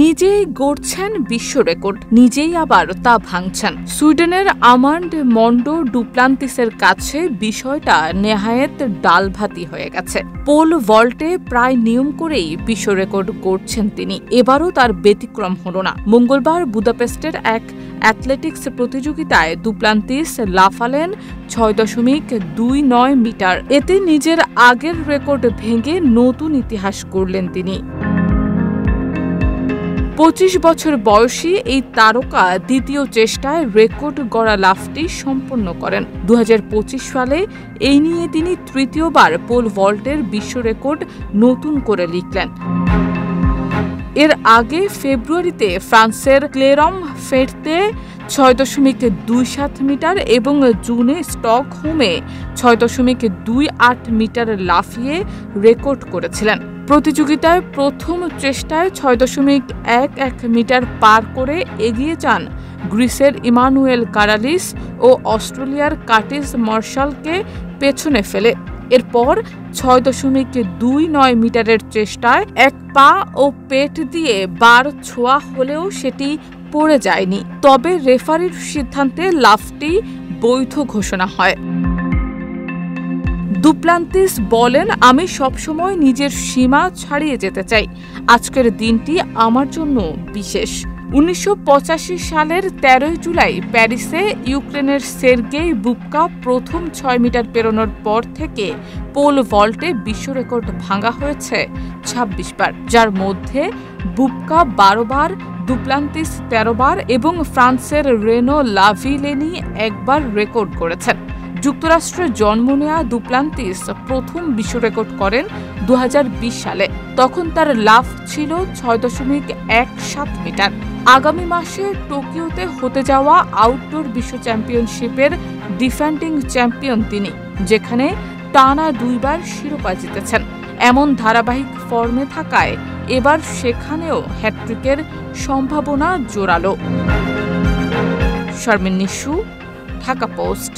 নিজেই গড়ছেন বিশ্ব রেকর্ড, নিজেই আবার তা ভাঙছেন। সুইডেনের আমান্ড মন্ডো ডুপ্লান্তিসের কাছে বিষয়টা নেহায়েত ডালভাতি হয়ে গেছে। পোল ভল্টে প্রায় নিয়ম করেই বিশ্ব রেকর্ড গড়ছেন তিনি। এবারও তার ব্যতিক্রম হলো না। মঙ্গলবার বুদাপেস্টের এক অ্যাথলেটিক্স প্রতিযোগিতায় ডুপ্লান্তিস লাফালেন 6.29 মিটার। এতে নিজের আগের রেকর্ড ভেঙে নতুন ইতিহাস গড়লেন তিনি। 25 বছর বয়সী এই তারকা দ্বিতীয় চেষ্টায় রেকর্ড গড়া লাফটি সম্পন্ন করেন। 2025 সালে এই নিয়ে তিনি তৃতীয়বার পোল ভল্টের বিশ্ব রেকর্ড নতুন করে লিখলেন। এর আগে ফেব্রুয়ারিতে ফ্রান্সের ক্লেরম ফেরতে 6.27 মিটার এবং জুনে স্টকহোমে 6.28 মিটার লাফিয়ে রেকর্ড করেছিলেন। প্রতিযোগিতায় প্রথম চেষ্টায় 6.11 মিটার পার করে এগিয়ে যান গ্রিসের ইমানুয়েল কারালিস ও অস্ট্রেলিয়ার কার্টিস মার্শালকে পেছনে ফেলে। এরপর 6.29 মিটারের চেষ্টায় এক পা ও পেট দিয়ে বার ছোঁয়া হলেও সেটি পড়ে যায়নি। তবে রেফারির সিদ্ধান্তে লাফটি বৈধ ঘোষণা হয়। ডুপ্লান্তিস বলেন, আমি সবসময় নিজের সীমা ছাড়িয়ে যেতে চাই। আজকের দিনটি আমার জন্য বিশেষ। 1985 সালের 13 জুলাই প্যারিসে ইউক্রেনের সের্গেই বুবকা প্রথম 6 মিটার পেরোনোর পর থেকে পোল ভল্টে বিশ্ব রেকর্ড ভাঙা হয়েছে 26 বার, যার মধ্যে বুবকা 12 বার, ডুপ্লান্তিস 13 বার এবং ফ্রান্সের রেনো লাভিলেনি একবার রেকর্ড করেছেন। যুক্তরাষ্ট্রে জন্ম নেওয়া ডুপ্লান্তিস প্রথম বিশ্ব রেকর্ড করেন 2020 সালে। তখন তার লাফ ছিল 6.17 মিটার। আগামী মাসে টোকিওতে হতে যাওয়া আউটডোর বিশ্ব চ্যাম্পিয়নশিপের ডিফেন্ডিং চ্যাম্পিয়ন তিনি, যেখানে টানা 2 বার শিরোপা জিতেছেন। এমন ধারাবাহিক ফর্মে থাকায় এবার সেখানেও হ্যাটট্রিকের সম্ভাবনা জোরালো। শারমিন নিশু, ঢাকা পোস্ট।